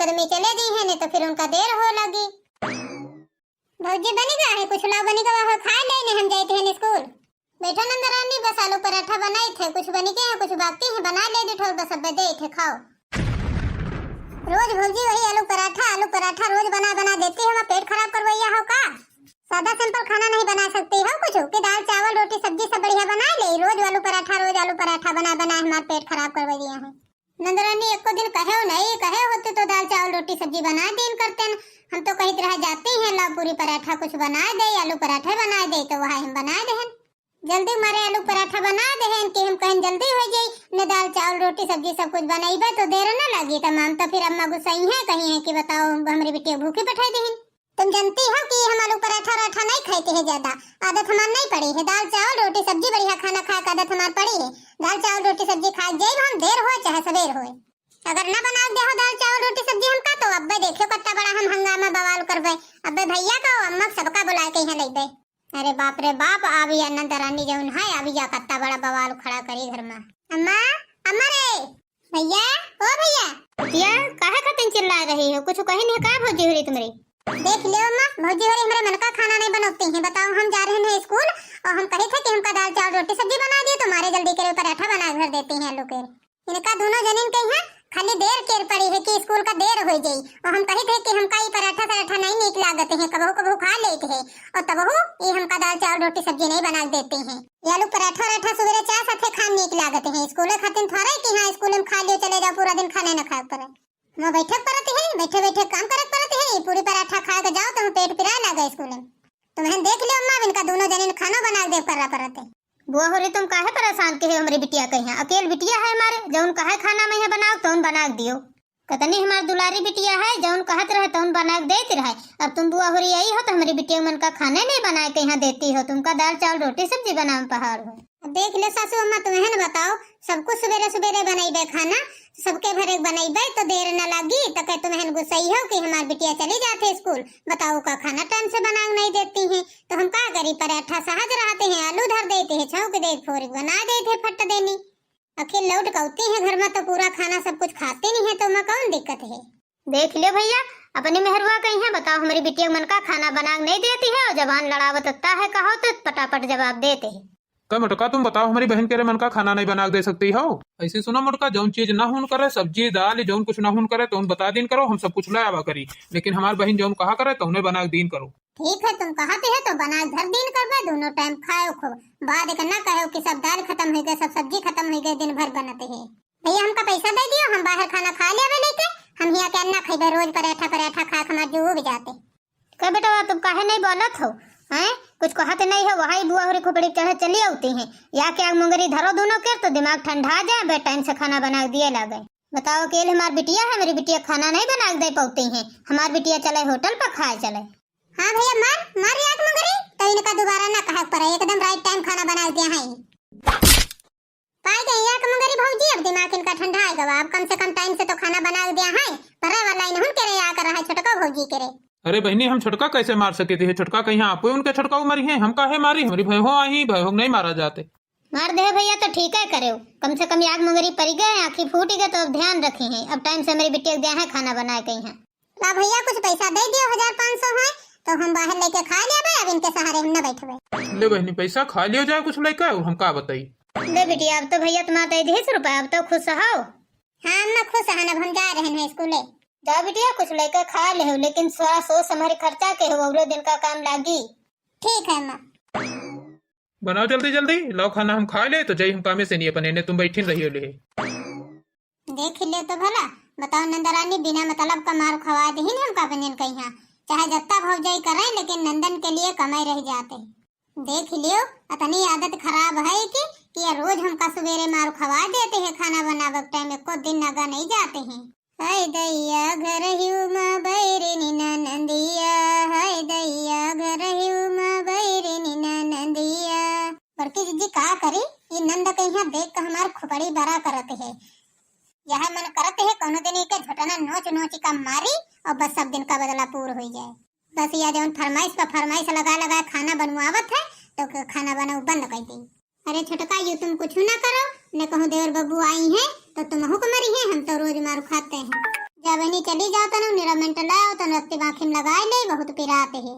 कदमी चले दी है, नहीं तो फिर उनका देर हो लगी। भौजी बनेगा है कुछ ला बनेगा वह खा लेने हम जाते हैं स्कूल। बैठो नंदरानी, बस आलू पराठा बनाए थे, कुछ बनी के हैं कुछ बाकी है, बना ले दी बस अब दे थे खाओ। रोज भौजी वही आलू पराठा रोज बना बना देती है, पेट खराब करवैया हो का? सादा सिंपल खाना नहीं बना सकती हो कुछ कि दाल चावल रोटी सब्जी सब बढ़िया बना ले, रोज आलू पराठा बना बना हमारा पेट खराब करवा दिया है। नंदरानी एक को दिन कहे नहीं कहे होते तो दाल चावल रोटी सब्जी बना देन करते न, हम तो कहीं तरह जाते हैं ला पूरी पराठा कुछ बना दे, आलू पराठे बना दे तो वहाँ हम बना दे जल्दी मारे आलू पराठा बना दे कि हम कहीं जल्दी हो जाये न दाल चावल रोटी सब्जी सब कुछ बनाइबे तो देर न लगी। तमाम तो फिर अम्मा गुस्साई है कहीं है कि बताओ हमारी बेटी भूखी बैठा दे। तुम जानती हो कि हम आलू पराठा नहीं खाते हैं, ज्यादा आदत हमार नहीं पड़ी है, दाल चावल रोटी सब्जी बढ़िया खाना खा के आदत हमार पड़ी है। दाल चावल रोटी सब्जी खा जाए हम देर हो चाहे सवेर हो, अगर न बना दे हो दाल चावल रोटी सब्जी हम का तो अब्बे देखो कितना बड़ा हम हंगामा बवाल करबे, अब्बे भैया का अम्मा सबका बुला के यहाँ ले दे। अरे बाप रे बाप, अभी नंदरानी जौन है अभी जा कितना बड़ा बवाल खड़ा करी घर में। अम्मा अम्मा रे भैया ओ भैया बिटिया काहे खातिर चिल्ला रही हो, कुछ कहीं नहीं का भौजी हो रही तुम्हारी? देख लो अम्मा भौजी हो रही हमारे मन का खाना नहीं बनाती हैं, बताओ हम जा रहे हैं स्कूल और हम कहे थे कि हमका दाल चावल रोटी सब्जी बना दिए तो हमारे जल्दी के पराठा बना घर देते हैं आलू के। इनका दोनों जनीन कहीं है खाली देर केर पड़ी है कि स्कूल का देर हो जाई और हम कहे थे कि हमका ये पराठा नहीं नीक लागत है, कबहू खा लेते हैं और तबहू ये हमका दाल चावल रोटी सब्जी नहीं बना देते हैं। ये आलू पराठा सवेरे चाय साथे खान नीक लागत है, स्कूल खातिर थोड़ा कि हाँ स्कूल में खा लियो चले जाओ पूरा दिन खाने न खाए पड़े, मैं बैठक परत है बैठे काम करत परत है, पूरी पराठा खा के जाओ तो पेट पिरा लगा स्कूल में। तुम्हें देख लियो अम्मा इनका दोनों जनीन खाना बना दे कर परत है। बुआ हो रही तुम काहे परेशान के है हमारी बिटिया कहीं अकेले बिटिया है हमारे जौन कहे खाना में बनाओ तो बना दियो, कतनी हमारी दुलारी बिटिया है जौन कहत रहे तो बना के देती रहे। अब तुम बुआ हो रही आई हो तो हमारी बिटिया मन का खाने नहीं बना के यहाँ देती हो, तुमका दाल चावल रोटी सब्जी बना पहाड़ हो। देख ले सासू अम्मा तुम्हें न बताओ सब कुछ सवेरे बनाइबे खाना सबके भरे बनाइबे तो देर न लगी तो कह तुम्हें गुस्साई हो कि हमारी बिटिया चली जाते स्कूल, बताओ का खाना टाइम से बना नहीं देती हैं तो हम क्या करी, पराठा सहज रहते हैं आलू धर देते हैं छौंक दे फोरी बना देते फट देनी, आखिर लौट कौती है घर में तो पूरा खाना सब कुछ खाते नहीं है तो मैं कौन दिक्कत है। देख ले भैया अपनी मेहरवा कहीं है, बताओ हमारी बिटिया मन का खाना बना नहीं देती है और जबान लड़ावत है कहो तो पटापट जवाब देते है। क्या मोटका तुम बताओ हमारी बहन के मन का खाना नहीं बना दे सकती हो? ऐसे सुनो मोटका जौन चीज ना हुन करे सब्जी दाल जौन कुछ ना हुन करे तो उन बता दिन करो हम सब कुछ लाया करी, लेकिन हमारी बहन जौन कहा करे तो उन्हें बना दिन करो। ठीक है तुम कहते है तो बना घर दिन करबे दोनों टाइम खाओ खूब, बाद न कहो कि सब दाल खत्म हो गए सब सब्जी खत्म हो गए दिन भर बनाते है। भैया हमका पैसा दे दियो हम बाहर खाना खा लेवे लेके, हम यहाँ के अन्ना खाइबे रोज पराठा खा हमारे जो भी जाते। क्या बेटा तुम काहे नहीं बोलत हो हैं, कुछ कहते नहीं है वही बुआ हो खोपड़ी चढ़े चली आती हैं या क्या मुंगरी धरो दोनों के तो दिमाग ठंडा जाए बे टाइम से खाना बना दिए लगे। बताओ अकेले हमारी बिटिया है, मेरी बिटिया खाना नहीं बना दे पाती है, हमारी बिटिया चले होटल पर खाए चले। हाँ भैया मार याद मुंगरी तो इनका दोबारा ना कहा पर एकदम राइट टाइम खाना बना दिया है पाई गई या मुंगरी भौजी, अब दिमाग इनका ठंडा आएगा अब कम से कम टाइम से तो खाना बना दिया है, पर वाला इन्हों करे आ कर रहा है छोटका भौजी करे। अरे बहनी हम छटका कैसे मार सके थे, छटका कहीं आप उनके छटका मारी है हम काहे मारी, हमारी भैया आई भैया नहीं मारा जाते। मार दे भैया तो ठीक है करे, कम से कम आग मुंगरी पड़ गए आँखी फूट गए तो अब ध्यान रखे हैं, अब टाइम से मेरी बिटिया दिया है खाना बनाए कहीं है। ला भैया कुछ पैसा दे दियो 1500 है तो हम बाहर लेके खा ले, अब इनके सहारे हम न बैठे। ले बहनी पैसा खा लिया जाए कुछ लेके हम का बताई। ले बिटिया अब तो भैया तुम्हारा 250 रुपए अब तो खुश हो। हाँ मैं खुश है अब हम जा रहे हैं स्कूले। जा बिटिया कुछ लेकर खा ले हो लेकिन सोच हमारे खर्चा के हो अगले दिन का काम लागी। ठीक है माँ बनाओ जल्दी जल्दी लाओ खाना हम खा ले तो जाई हम कामे से नहीं अपने ने तुम बैठी रही ले। देख ले तो भला बताओ नंदरानी बिना मतलब का मार खवा दे हम का बनिन कहीं चाहे जत्ता भौजाई करे लेकिन नंदन के लिए कमाई रह जाते। देख लियो इतनी आदत खराब है कि रोज हमका सवेरे मार खवा देते हैं खाना बनावे टाइम एको दिन नगा नहीं जाते हैं। हाय दैया घर हिउमा बैरिनी नंदिया, हाय दैया घर हिउमा बैरिनी नंदिया। बड़की जीजी का करी ये नंद कहीं देख कर हमार खुपड़ी भरा करते है, यह मन करते है कोनो दिन के झटना नोच का मारी और बस सब दिन का बदला पूर हो जाए। बस या जौन फरमाइश पर फरमाइश लगा खाना बनवावत है तो खाना बनाओ बंद कर दी। अरे छोटका यू तुम कुछ ना करो न कहूँ देवर बबू आई है तो तुम को मरी है, हम तो रोज मार खाते हैं। जब नहीं चली जाओ तनु निरमेंट लाओ तनु रत्ती बाखिम लगाए ले बहुत पिराते है।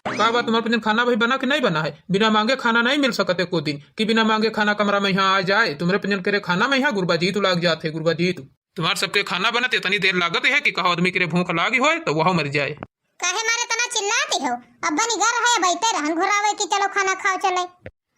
का बात तुम्हारे दिन खाना भाई बना कि नहीं बना है? बिना मांगे खाना नहीं मिल सकते को दिन कि बिना मांगे खाना कमरा में यहाँ आ जाए। तुम्हारे पिंजन करे खाना में यहाँ गुरबा जी लाग जाते गुरबा जी तुम्हारे सबके खाना बनते इतनी देर लागत है कि कहा आदमी के भूख लागी हो तो वह मर जाए। काहे मारे तना चिल्लाती हो? अब्बा नी घर है बैठे रहन घुरावे कि चलो खाना खाओ चले।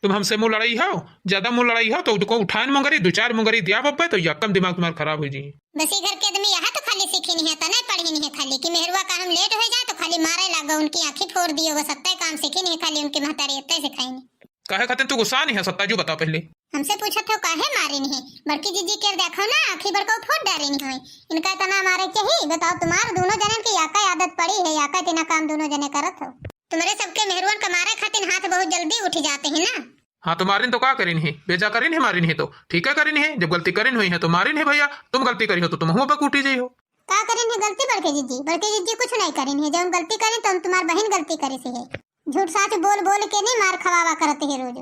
तुम हमसे मुंह लड़ाई हो, ज्यादा मुंह लड़ाई हो तो उसको उठान मंगरी 2-4 मंगरी दिया पप्पा तो यकम दिमाग तुम्हारा खराब हो जाए। बसी घर के आदमी यहाँ तो खाली सीखी नहीं है तो नहीं पढ़ी नहीं है खाली कि मेहरुआ का हम लेट हो जाए तो खाली मारे लगा उनकी आंखें फोड़ दियो बस सत्ता काम सीखी नहीं खाली उनकी महतारी इतने सिखाएंगे। काहे खातिर तू गुस्सा नहीं है सत्ता जो बता पहले। हमसे पूछा तो काहे मारे नहीं बड़की जीजी के देखो ना आखिर बड़का फोड़ डारे नहीं हुई इनका तना मारे के ही बताओ तुम्हारे दोनों जनन की याका आदत पड़ी है याका तेना काम दोनों जने करत हो। तुम्हारे सबके मेहरुआ का मारे खातिर हाथ बहुत जल्दी उठ जाते हैं ना। हाँ तो मारिन तो का करीन है बेजा करीन है मारिन है तो ठीक है करीन है जब गलती करीन हुई है तो मारिन है भैया तुम गलती करी हो तो तुम हुआ पर कूटी जाइ हो। का करीन है गलती बड़के जीजी कुछ नहीं करीन है जब हम गलती करें तो हम तुम्हारी बहन गलती करे से है। झूठ साच बोल बोल के नहीं मार खवावा करते है रोज।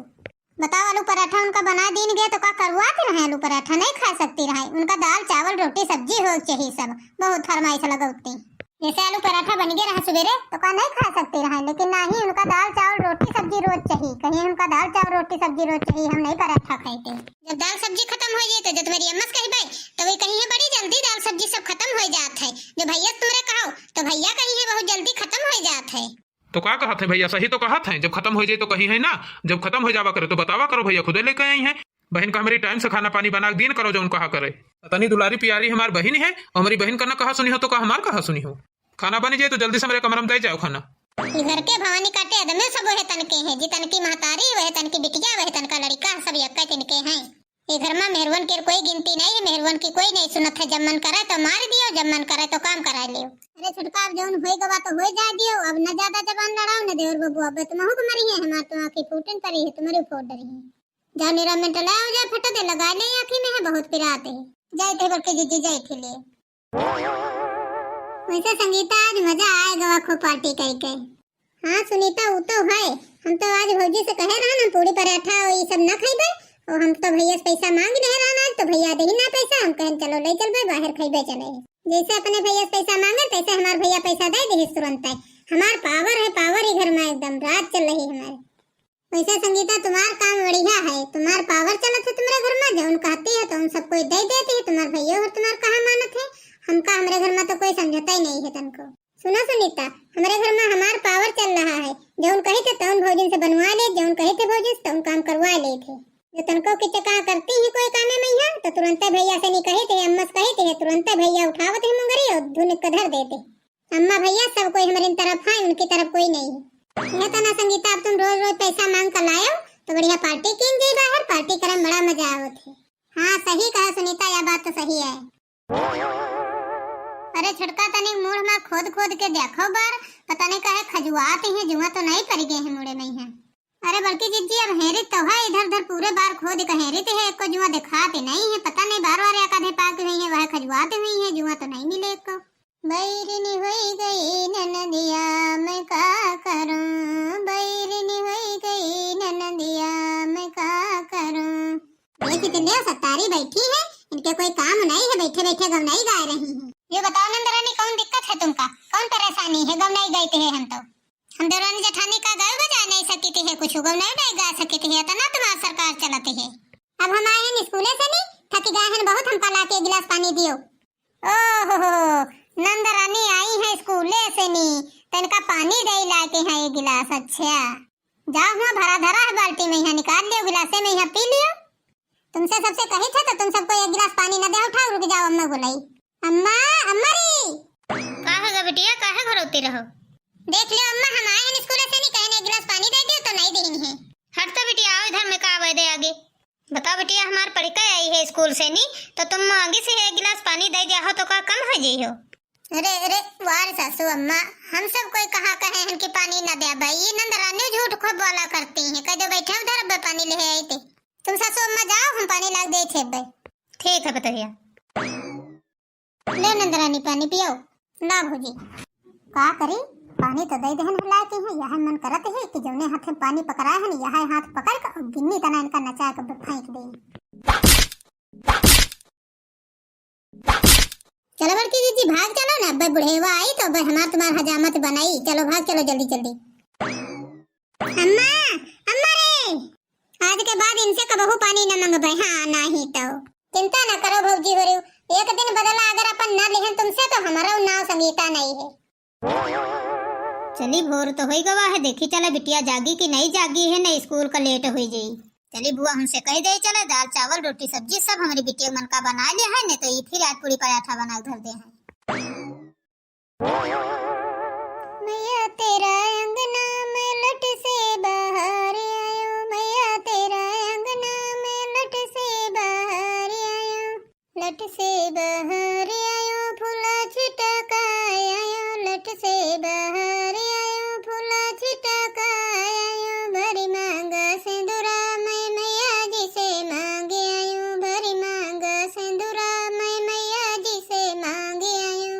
बताओ आलू पराठा उनका बना दीन गया तो का करवाते रहे आलू पराठा नहीं खा सकती रहे उनका दाल चावल रोटी सब्जी हो चाहिए सब बहुत फरमाइश लगाते जैसे आलू पराठा बन गया रहा सवेरे तो का नहीं खा सकते रहे लेकिन नहीं उनका दाल चावल रोटी सब्जी रोज चाहिए कहीं उनका दाल चावल रोटी सब्जी रोज चाहिए हम नहीं पराठा खाते। जब दाल सब्जी खत्म हो जाए तो जब तुम्हारी अम्मा कही भाई तो वही कहीं है बड़ी जल्दी दाल सब्जी सब खत्म हो जात है जो भैया तुम्हारे कहो तो भैया कहीं है बहुत जल्दी खत्म हो जात है। तो क्या कहते हैं भैया सही तो कहते हैं जब खत्म हो जाए तो कहीं है ना जब खत्म हो जावा करे तो बतावा करो भैया खुदे लेके आई है। बहन का हमारी टाइम से खाना पानी बना दिन करो जो उनका करे पता नहीं दुलारी प्यारी हमारी बहन है और हमारी बहन का ना कहा सुनी हो तो कहा हमार कहा सुनी हो। खाना बनी जाए तो जल्दी से मेरे कमरे में दे जाओ खाना। घर के भवानी काटे आदमी सब वह तन के हैं जितन की महतारी वह तन की बिटिया वह तन का लड़का सब यक्का तिनके हैं। ये घर में मेहरवन की कोई गिनती नहीं है मेहरवन की कोई नहीं सुनत है जब मन करे तो मार दियो जब मन करे तो काम करा लियो। अरे छुटका अब जौन होई गवा तो होई जा दियो अब न ज्यादा जबान लड़ाओ न देवर बबू अब तुमहु को मरी है हमार तो आंखें फूटन पड़ी है तुम्हारी फोड़ डरी है। जा निरा में टला हो जा फट दे लगा ले आंखें में है बहुत पिराते है जाए थे बड़के जीजी जाए थे ले। वैसे संगीता आज मजा आएगा खूब पार्टी करके। हाँ सुनीता वो तो है हम तो आज भौजी से कहे रहा ना पूरी पराठा और ये सब ना खाइबे और हम तो भैया से पैसा मांग रहे रहा तो भैया दे ही ना पैसा हम कहें चलो ले चलबे बाहर खाइबे चले जैसे अपने भैया से पैसा मांगे तैसे हमारे भैया पैसा दे दे तुरंत है। हमार पावर है पावर ही घर में एकदम रात चल रही हमारे। वैसे संगीता तुम्हारा काम बढ़िया है तुम्हारा पावर चलत है तुम्हारे घर में जौन कहती है तो हम सबको दे देती है तुम्हारे भैया और तुम्हारा कहाँ मानत है हमका हमारे घर में तो कोई समझता ही नहीं है तनको। सुनो सुनीता हमारे घर में हमारा पावर चल रहा है जौन कहे थे तौन भोजन से बनवा ले जौन कहे थे भोजन से तौन काम करवा ले थे जो तनको की चका करती है कोई काम में यहाँ तो तुरंत भैया से नहीं कहे थे अम्मा से कहे थे तुरंत भैया उठावत है मुंगरी और धुन कधर देते अम्मा भैया सब कोई हमारी तरफ है उनकी तरफ कोई नहीं है। यह तो ना संगीता अब तुम रोज रोज पैसा मांग कर लाओ तो बढ़िया पार्टी की बाहर पार्टी करे में बड़ा मजा आवत है। हाँ सही कहा सुनीता यह बात तो सही है। अरे छुटका तनिक मूढ़ में खोद खोद के देखो बार पता नहीं कहे खजुआते हैं जुआ तो नहीं पड़ गए हैं मुड़े में यहाँ। अरे बल्कि जीजी अब हेरित तो है इधर उधर पूरे बार खोद के हेरित है एक को जुआ दिखाते नहीं है पता नहीं बार बार एक आधे पाक हुई है वह खजुआते हुई है जुआ तो नहीं मिले एक को। बैरनी हुई गई ननदिया मैं का करूं बैरनी हुई गई ननदिया मैं का करूं। ये कितने सतारी बैठी है इनके कोई काम नहीं है बैठे बैठे गवनाई गा रही है। ये बताओ नंदरानी कौन दिक्कत है तुमका कौन परेशानी है गवनाई गाते हैं हम देवरानी जेठानी का गाय बजा नहीं सकती है कुछ गवनाई नहीं गा सकती है तना तुम्हारी सरकार चलाती है। अब हम आए हैं स्कूल से नहीं थकी गए हैं बहुत हमका लाके एक गिलास पानी दियो। ओहो नंदरानी आई है स्कूल से नहीं तो इनका पानी दे लाके है एक गिलास। अच्छा जाओ वहाँ भरा धरा है बाल्टी में यहाँ निकाल लियो गिलासे में यहाँ पी लियो। तुमसे सबसे कही थे तो तुम सबको एक गिलास पानी न दे उठाओ रुक जाओ अम्मा बुलाई। अम्मा अम्मा रे का है बिटिया काहे घरोती रहो देख लियो अम्मा हम आए हैं स्कूल से नहीं कहने एक गिलास पानी दे दियो तो नहीं देनी है। हट तो बिटिया आओ इधर में का आवे दे आगे बताओ बिटिया हमार परीक्षा आई है स्कूल से नहीं तो तुम आगे से एक गिलास पानी दे दिया हो तो का कम हो जाई हो। अरे अरे वार सासू अम्मा हम सब कोई कहा कहे हैं कि पानी न दे भाई ये नंदरानी झूठ खूब वाला करती हैं कह दो बैठे उधर अब पानी ले आई थे तुम सासू अम्मा जाओ हम पानी ला दे थे भाई। ठीक है बताइए ले नंदरानी पानी पियो ना भौजी का करी पानी तो दे दहन हिलाती है यह मन करत है कि जौने हाथ में पानी पकड़ा है यह हाथ पकड़ कर गिन्नी तना इनका नचा कर फेंक दे। चलो छोटी दीदी भाग चलो ना, अब बुढ़ेवा आई तो अब हमार तुम्हार हजामत बनाई। चलो भाग चलो जल्दी जल्दी। अम्मा अम्मा रे, आज के बाद इनसे कबहू पानी न मंगबे। हाँ नहीं तो चिंता न करो भौजी हो रही, एक दिन बदला अगर अपन न लेहन तुमसे तो हमारा नाव संगीता नहीं है। चली भोर तो होई गवा है, देखी चला बिटिया जागी कि नहीं जागी है, नहीं स्कूल का लेट हो जाई। चली बुआ हमसे कह दे चले दाल चावल रोटी सब्जी सब हमारी बिटिया मन का बना लिया है, नहीं तो ये फिर आज पूरी पराठा बना धर दे हैं। मैया तेरा अंगना में लट से बाहर आयो, मैया तेरा अंगना में लट से बाहर आयो, लट से बाहर आयो फूला छिटका आयो, लट से बाहर आयो फूला छिटका आयो, भरी मांग सिंदूरा मैं मैया जी से मांगे आयो, भरी मांग सिंदूरा मैं मैया जी से मांगे आयो।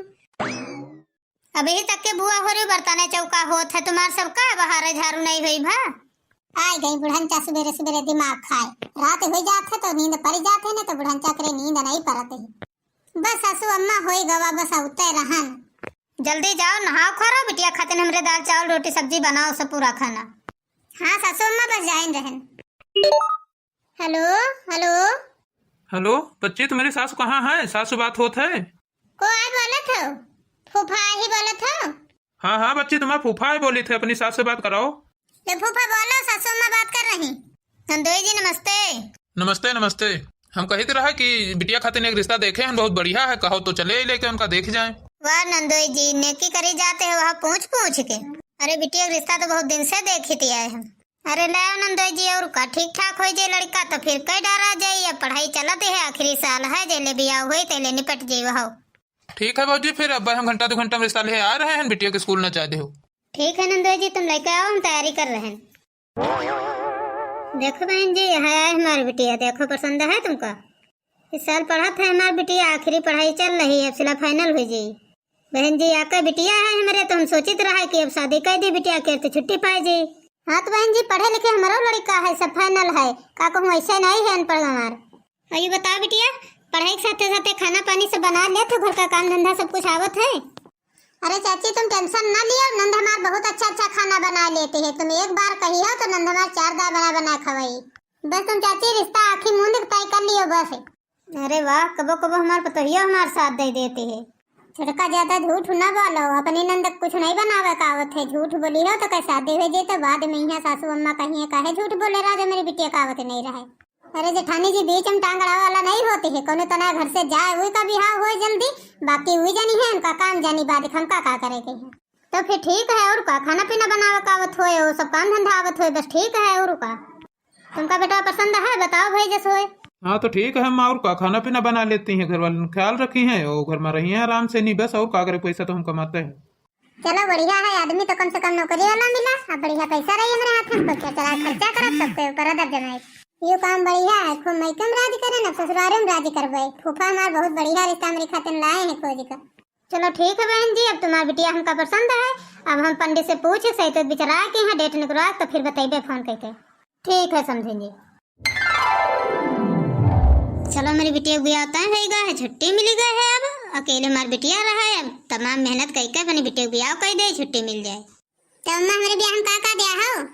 अभी तक के बुआ हो रही बर्तने चौका होत है तुम्हार सबका, बाहर झाड़ू नहीं हुई भा। आई गई बुढ़ंचा सुबेरे सुबेरे दिमाग खाए, रात हो जात है तो नींद पड़ जाते है, तो बुढ़ंचा करे नींद नहीं पड़ते है। बस सासू अम्मा होई गवा बस उते रहन। जल्दी जाओ नहाओ खाओ बिटिया, खाते हमरे दाल चावल रोटी सब्जी बनाओ सब पूरा खाना। हाँ सासू अम्मा बस जाइन रहन। हेलो हेलो हेलो बच्चे, तुम्हारी सासू कहाँ है? सासू बात होत है? को आए बोले थे? फूफा ही बोले थे। हाँ हाँ बच्ची, तुम्हारे फूफा ही बोली थे, अपनी सास से बात कराओ। ले फूफा बोलो, सासू अम्मा बात कर रही। नंदोई जी नमस्ते। नमस्ते नमस्ते। हम कही तो रहा कि बिटिया खातिर एक रिश्ता देखे हैं, बहुत बढ़िया है, कहो तो चले लेके उनका देख जाएं। वाह नंदोई जी, नेकी करी जाते हो वहाँ पूछ पूछ के। अरे बिटिया रिश्ता तो बहुत दिन से देखी थी आए हम। अरे ले नंदोई जी, और का ठीक ठाक हो जाए लड़का तो फिर कई डरा जाये, अब पढ़ाई चलते है आखिरी साल है, जेले बियाह हुई तेले निपट जाये वहाँ। ठीक है बाबूजी, फिर अब हम घंटा 2 घंटा में रिश्ता ले आ रहे हैं, बिटिया के स्कूल न चाहते हो। ठीक है नंदोई जी, तुम लेके आओ, हम तैयारी कर रहे हैं। देखो बहन जी यहाँ है हमारी बिटिया, देखो पसंद है तुमका? इस साल पढ़ा था हमारी बिटिया, आखिरी पढ़ाई चल रही है, अब सिला फाइनल हो जाये। बहन जी आका बिटिया है हमारे, तो हम सोचित रहा कि अब शादी कर दी बिटिया के तो छुट्टी पाए जी। हाँ तो बहन जी पढ़े लिखे हमारा लड़का है, सब फाइनल है, का कहूँ ऐसे नहीं है अनपढ़ हमार। और ये बताओ बिटिया, पढ़ाई के साथे साथे खाना पानी सब बना ले तो घर का काम धंधा सब कुछ आवत है? अरे चाची तुम टेंशन ना लियो, नंद हमार बहुत अच्छा अच्छा खाना बना लेते हैं, तुम एक बार कही हो तो नंद हमार 4 दाल बना बना खवाई। बस तुम चाची रिश्ता आखिर मुंह तय कर लियो बस। अरे वाह, कबो कबो हमार पतोहिया हमार साथ दे देते है। छुटका ज्यादा झूठ न बोलो, अपनी नंद कुछ नहीं बनावे का आवत है, झूठ बोली हो तो कैसे शादी हो जाए तो बाद में यहाँ सासू अम्मा कहिए काहे झूठ बोले रहा जो मेरी बिटिया का आवत नहीं रहे। अरे जेठानी जी बीच में टांगड़ा वाला नहीं होती है, कोनो तना घर से जाए हुई का बिहार हो जल्दी, बाकी हुई जानी है उनका काम जानी बाद हम का करेंगे है। तो फिर ठीक है, और का खाना पीना बनावे का आवत होए, वो सब काम धंधा आवत होए, बस ठीक है। और का तुमका बेटा पसंद है बताओ भाई जैसे होए। हाँ तो ठीक है, हम और का खाना पीना बना लेती हैं, घर वाले ख्याल रखी हैं, और घर में रही हैं आराम से, नहीं बस और का करे, पैसा तो हम कमाते हैं। चलो बढ़िया है, आदमी तो कम से कम नौकरी वाला मिला, अब बढ़िया पैसा रही हमारे हाथ में, तो चला खर्चा कर सकते हो कर जमाए। ये काम बढ़िया है, खूब मैकम राज करे ना ससुराल में राज करवे। फूफा हमार बहुत बढ़िया रिश्ता मेरी खातिर लाए हैं खोज का। चलो ठीक है बहन जी, अब तुम्हारी बिटिया हमका पसंद है, अब हम पंडित से पूछे सही तो बिचरा के यहाँ डेट निकलवा तो फिर बताइए फोन करके। ठीक है समझेंगे। चलो मेरी बिटिया बिया होता है, छुट्टी मिल गई है, अब अकेले हमारी बिटिया रहा है, अब तमाम मेहनत करके अपनी बिटिया बिया कर दे छुट्टी मिल जाए। तो अम्मा हमारे बिया हम का दिया हो?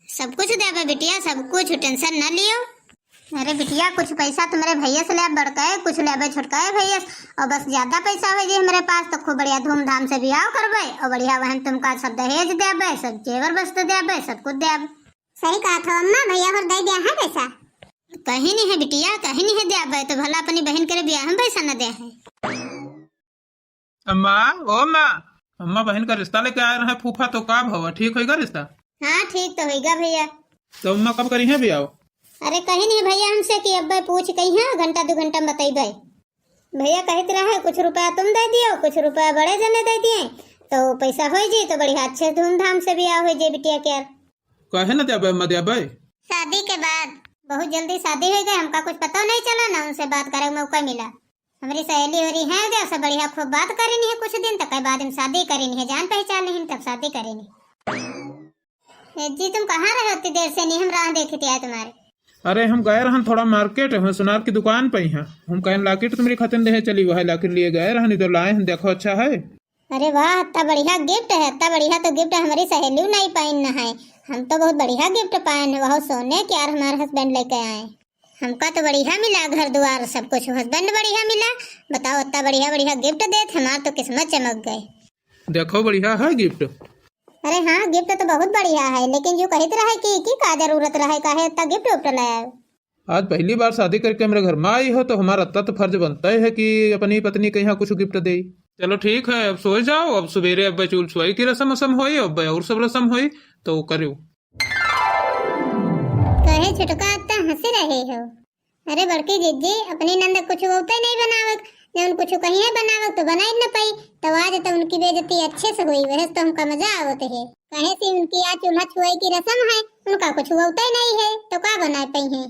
सब कुछ दे बिटिया, सब कुछ, टेंशन न लियो। अरे बिटिया कुछ पैसा तुम्हारे भैया से ले बड़काए, कुछ ले छोटकाए भैया, और बस ज्यादा पैसा हो जाए हमारे पास तो खूब बढ़िया धूमधाम से बियाह करवे, और बढ़िया वहन तुमका सब दहेज देवे, सब जेवर वस्तु देवे, सब कुछ देवे। सही कहा था अम्मा, भैया और दे दिया है पैसा? कहीं नहीं है बिटिया, कहीं नहीं है देवे, तो भला अपनी बहन करे बियाह हम पैसा न दे है। अम्मा ओ अम्मा, अम्मा बहन का रिश्ता लेके आए रहे फूफा, तो का भवा ठीक होगा रिश्ता? हाँ ठीक तो होगा भैया। तो अम्मा कब करी है बियाह? अरे कहीं नहीं भैया हमसे कि अब पूछ कही है, घंटा 2 घंटा बताइए। भैया कहते रहे कुछ रुपया तुम दे दियो, कुछ रुपया बड़े जने दे दिए, तो पैसा हो जाए तो बढ़िया अच्छे धूमधाम से बियाह हो जाए बिटिया के। कहे न देबे अम्मा देबे? शादी के बाद बहुत जल्दी शादी हो गई, हमका कुछ पता नहीं चला ना, उनसे बात करे का मौका मिला। हमारी सहेली हो रही है जो सब बढ़िया खूब बात करेनी है कुछ दिन, तक बाद में शादी करेनी है, जान पहचान नहीं तब शादी करेनी। जी तुम कहाँ रहे उतनी देर से? नहीं हम राह देखते आए तुम्हारे। अरे हम गए रहन थोड़ा मार्केट हम सुनार की दुकान पे हैं। हम कहें लाकिट तुम्हारी खातिर दे चली वह लाकिट लिए गए रहन, इधर लाए हैं, देखो अच्छा है। अरे वाह, इतना बढ़िया गिफ्ट है, इतना बढ़िया तो गिफ्ट हमारी सहेली नहीं पाइन न है। हम तो बहुत बढ़िया गिफ्ट पाए हैं, वह सोने के यार हमारे हस्बैंड लेके आए। हमका तो बढ़िया मिला, घर द्वार सब कुछ, हस्बैंड बढ़िया मिला। बताओ, इतना बढ़िया बढ़िया गिफ्ट देते, हमारे तो किस्मत चमक गए। देखो बढ़िया है गिफ्ट। अरे हाँ, गिफ्ट तो बहुत बढ़िया है, लेकिन जो कहते रहे कि का जरूरत रहे, काहे इतना गिफ्ट उफ्ट लाया। आज पहली बार शादी करके हमारे घर में आई हो तो हमारा तत्व फर्ज बनता है कि अपनी पत्नी के यहाँ कुछ गिफ्ट दे। चलो ठीक है, अब सो जाओ। अब सवेरे अब चूल छुआई की रस्म वसम होई, अब और सब रस्म होई तो करो। कहे छुटका इतना हंस रहे हो। अरे बड़की जिज्जी, अपनी नंद कुछ होते नहीं बनावक, जब कुछ कहीं है बनावक तो बना ही न पाई, तो आज तो उनकी बेइज्जती अच्छे से हुई, वह तो हमका मजा आवत है। कहे से उनकी आज चूल्हा छुआई की रस्म है, उनका कुछ होता ही नहीं है तो का बना पाई है।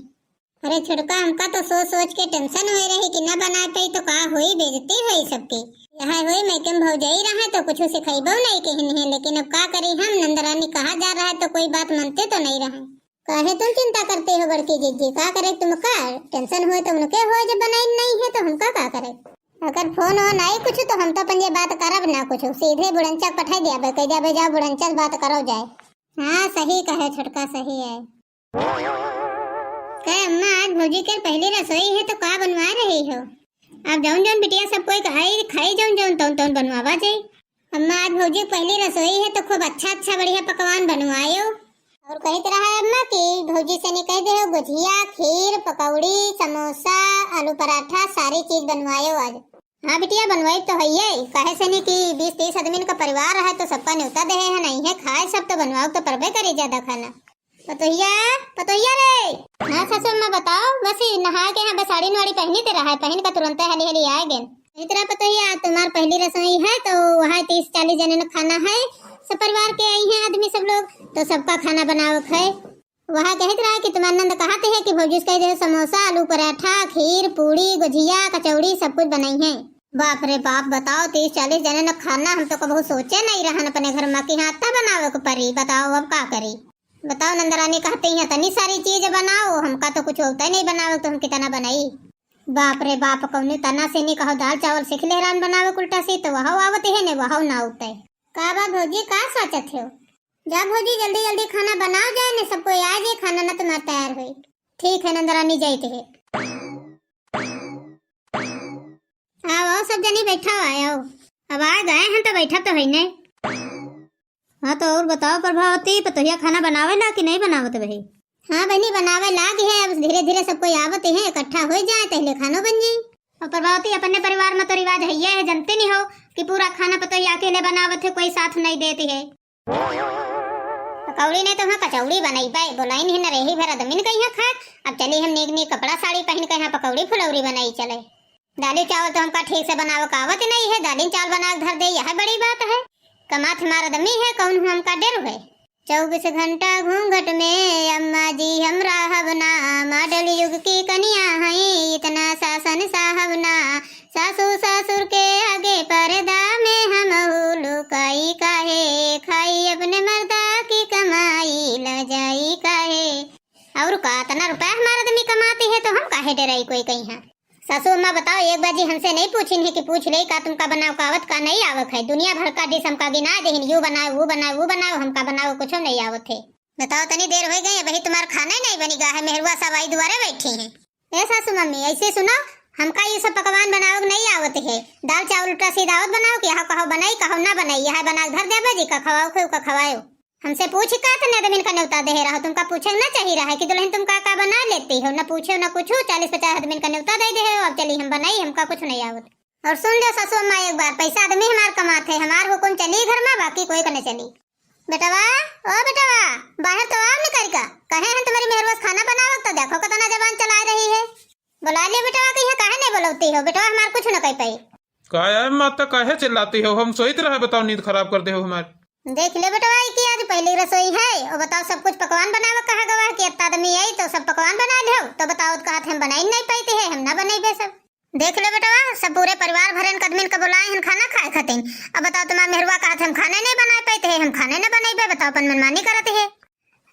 अरे छुटका, हमका तो सोच सोच के टेंशन हो रही कि न बना पाई तो का हुई, बेइज्जती हुई सबकी। यह हुई मैं कम भौजाई रहा तो कुछ सिखाइबो नहीं कहनी है, लेकिन अब का करी हम, नंदरानी कहा जा रहा है तो कोई बात मानते तो नहीं रहा। काहे तुम चिंता करते हो बड़की जीजी, का करे तुम, का टेंशन हुए तो उनके हो, जब बनाई नहीं है तो हमका का करे। अगर फोन हो नहीं कुछ तो हम तो अपन बात करब ना कुछ, सीधे बुढ़ंचा पठा दिया कह जाबे, जाओ बुढ़ंचा बात करो जाए। हाँ सही कहे छुटका, सही है। कहे अम्मा, आज भौजी के पहली रसोई है तो का बनवा रही हो। अब जौन जौन बिटिया सब कोई खाई जौन जौन तौन तौन बनवावा जाए। अम्मा, आज भौजी पहली रसोई है तो खूब अच्छा अच्छा बढ़िया पकवान बनवायो। और कहते रहा अम्मा की भौजी से नहीं कह दे हो, गुजिया, खीर, पकौड़ी, समोसा, आलू पराठा सारी चीज बनवायो आज। हाँ बिटिया, बनवाई तो है, कहे से नहीं कि 20-30 आदमी का परिवार है तो सबका न्योता दे है, नहीं है खाए सब तो बनवाओ तो परबे करे ज्यादा खाना। पतोहिया पतोहिया रे। हाँ सासू अम्मा बताओ, बस नहा के यहाँ बस साड़ी वाड़ी पहनी ते रहा है, पहन का तुरंत हली हली आए गए। इतना पतोहिया, तुम्हार पहली रसोई है तो वहाँ 30-40 जने का खाना है, सब परिवार के आई हैं आदमी सब लोग, तो सबका खाना बनाओ है। वहाँ कहते रहा कि तुम्हारे नंद कहते हैं कि भौजी कह दे समोसा, आलू पराठा, खीर, पूड़ी, गुजिया, कचौड़ी सब कुछ बनाई है। बाप रे बाप, बताओ 30-40 जने न खाना, हम तो कभी सोचे नहीं रहन अपने घर में कि हाँ इतना बनावे को परी। बताओ अब का करी, बताओ नंदरानी कहते हैं तनी सारी चीज बनाओ, हमका तो कुछ होता ही नहीं बनावे तो हम कितना बनाई। बाप रे बाप, कौन तना से नहीं कहो दाल चावल सीख ले रान बनावे उल्टा सी, तो वह आवत है ने वह ना होता है। का बात भौजी, का सोचत हो। जा भौजी जल्दी जल्दी खाना बनाओ जाए ने, सबको आ जाए खाना ना तुम्हारा तैयार हुई। ठीक है नंदरानी जाते है। आओ सब जनी बैठा आओ, अब आ गए हैं तो बैठा तो है नहीं। हाँ तो और बताओ प्रभावती, पतोहिया खाना बनावे ला कि नहीं बनावत भाई। हाँ बहनी बनावे लाग है, अब धीरे धीरे सबको आवत है, इकट्ठा हो जाए पहले खानो बन जाए। और प्रभावती, अपने परिवार में तो रिवाज है ये है, जानते नहीं हो कि पूरा खाना पतोहिया अकेले बनावत है, कोई साथ नहीं देती है। पकौड़ी नहीं तो हाँ कचौड़ी बनाई पाए, बोलाई नहीं न रही भर आदमी कहीं खाक। अब चली हम नेक नेक कपड़ा साड़ी पहन के यहाँ पकौड़ी फुलौरी बनाई चले। दाली चावल तो हमका ठीक से बनावे का आवत नहीं है, दाली चावल बना धर दे, यह बड़ी बात है। कमात हमारा दमी है, कौन हमका डर है। 24 घंटा घूंघट में अम्मा जी हम राहबना, मॉडल युग की कन्या है, इतना शासन साहबना, सासू ससुर के आगे पर्दा में हम लुकाई काहे, खाई अपने मर्दा की कमाई ल जाई काहे। और का इतना रुपया हमारा दमी कमाती है तो हम काहे डराई कोई कहीं है। सासू अम्मा बताओ, एक बाजी हमसे नहीं पूछिन है कि पूछ ले का तुमका बनाओ कावत का नहीं आवत है। दुनिया भर का डिश हमका गिना देहिन, यू बनाओ वो बनाओ वो बनाओ, हमका बनाओ कुछ नहीं आवत है। बताओ तनी देर हो गई, वही तुम्हारा खाना ही नहीं बनी गा है, मेहरुआ सवाई दुआरे बैठी हैं। ए सासू मम्मी ऐसे सुनो, हमका ये सब पकवान बनाओ नहीं आवत है। दाल चावल उल्टा सीधा आवत बनाओ कि यहाँ कहो बनाई कहो ना बनाई, यह बना धर दे बाजी का खवाओ का खवाओ। हमसे पूछ का तो न का न्योता दे रहा, तुमका पूछे ना चाहिए रहा है कि दुल्हन तुम का बना लेती हो, न पूछे न कुछ। 40-50 आदमी का न्योता दे दे हो, अब चली हम बनाई, हमका कुछ नहीं आवत। और सुन लो सासू अम्मा एक बार, पैसा आदमी हमार कमाते है, हमार हुकुम चली घर में, बाकी कोई का नहीं चली। बेटवा ओ बेटवा, बाहर तो आओ निकल का, कहे हैं तुम्हारी मेहरबान खाना बनाओ तो देखो कितना जबान चला रही है। बुला लियो बेटवा, कहीं काहे नहीं बुलाती हो बेटवा, हमार कुछ न कह पाई। का यार माता काहे चिल्लाती हो, हम सोच रहे, बताओ नींद खराब कर दे हो हमारी। देख ले बेटवा की आज पहली रसोई है, और बताओ सब कुछ पकवान बनावा कहा गवा कि इतना आदमी आई तो सब पकवान बना ले हो, तो बताओ कहा हम बनाई नहीं पाते हैं, हम ना बनाई सब। देख ले बेटवा, सब पूरे परिवार भरन कदमिन का बुलाए हम खाना खाए खातिर। अब बताओ तुम्हारा मेहरवा कहा हम खाने नहीं बना पाते हैं, हम खाने न बनाई, बताओ अपन मनमानी करते है।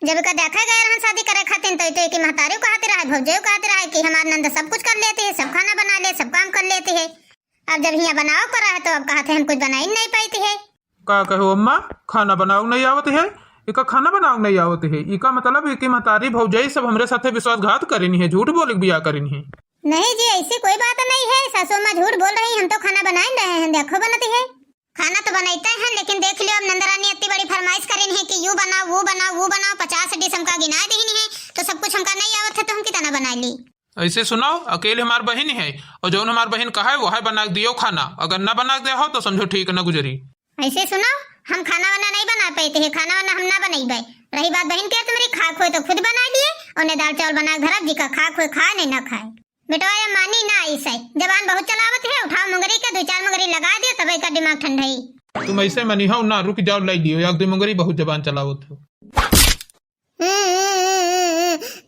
जब का देखा गया रहन शादी करे खातिर तो की महतारी कहते रहे, भौजाई कहते रहे कि हमार नंद सब कुछ कर लेती है, सब खाना बना ले, सब काम कर लेती है। अब जब यहाँ बनाओ कर रहा है तो अब कहते हैं हम कुछ बना ही नहीं पाती है। का कहो अम्मा, खाना बनाओ नहीं आवत है? इका खाना बनाओ नहीं आवत है, इका मतलब कि महतारी भौजाई सब हमरे साथे विश्वासघात करेनी है, झूठ बोल बिया करेनी है। नहीं जी, ऐसी कोई बात नहीं है। सासू माँ झूठ बोल रही, हम तो खाना बना ही रहे हैं, देखो बनती है। खाना तो बनाते हैं, लेकिन देख लियो अब नंदरानी इतनी बड़ी फरमाइश करेनी है कि यू बनाओ वो बनाओ वो बनाओ, 50 डिश हमका गिना देनी है, तो सब कुछ हमका नहीं आवत है तो हम कितना बना ली। ऐसे सुनाओ, अकेले हमार बहन है और जो हमार बहन कहा है वह बना दियो खाना, अगर न बना दे हो तो समझो ठीक न गुजरी। ऐसे सुनो, हम खाना वाना नहीं बना पाते हैं, खाना वाना हम ना बनाई। रही बात बहन के तुम्हारी खा खोए तो खुद बना लिए, और दाल चावल बना घर जी का खा खोए खा नहीं ना खाए। बेटा ये मानी ना ऐसे जबान बहुत चलावत है, उठाओ मुंगरी का 2-4 मुंगरी लगा दियो तब का दिमाग ठंडाई। तुम ऐसे मनी हो ना, रुक जाओ लाई दियो, एक 2 मुंगरी बहुत जबान चलावत हो।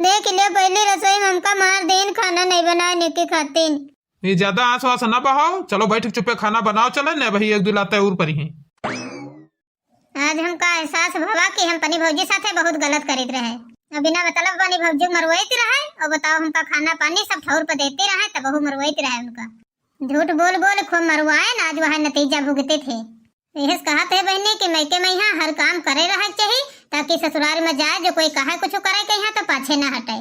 देख लियो पहली रसोई में हमका मार देन खाना नहीं बनाने के खातिर। ये ज्यादा आंसू आंसू ना बहाओ, चलो बैठ चुपे खाना बनाओ, चले न भाई 1-2 लाते और परी हैं। आज हमका एहसास भवा कि हम पनी भौजी साथे बहुत गलत करित रहे, बिना मतलब पानी भौजी मरवाइत रहे, और बताओ हमका खाना पानी सब ठौर पर देते रहे तब बहु मरवाइत रहे। उनका झूठ बोल बोल खूब मरवाए ना, आज वह नतीजा भुगते थे। यह कहा थे बहने कि मैके में यहाँ हर काम करे रहे चाहिए, ताकि ससुराल में जाए जो कोई कहे कुछ करे के यहाँ तो पाछे न हटे।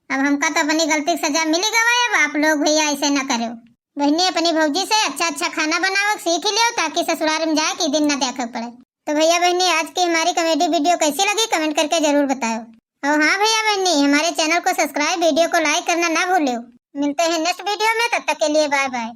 अब हमका तो अपनी गलती की सजा मिली गवा, अब आप लोग भैया ऐसे न करो। बहने अपनी भौजी से अच्छा खाना बनाओ सीख लियो, ताकि ससुराल में जाए कि दिन न देखा पड़े। तो भैया बहनी आज की हमारी कॉमेडी वीडियो कैसी लगी कमेंट करके जरूर बताओ। और हाँ भैया बहनी, हमारे चैनल को सब्सक्राइब, वीडियो को लाइक करना ना भूलो। मिलते हैं नेक्स्ट वीडियो में, तब तक के लिए बाय बाय।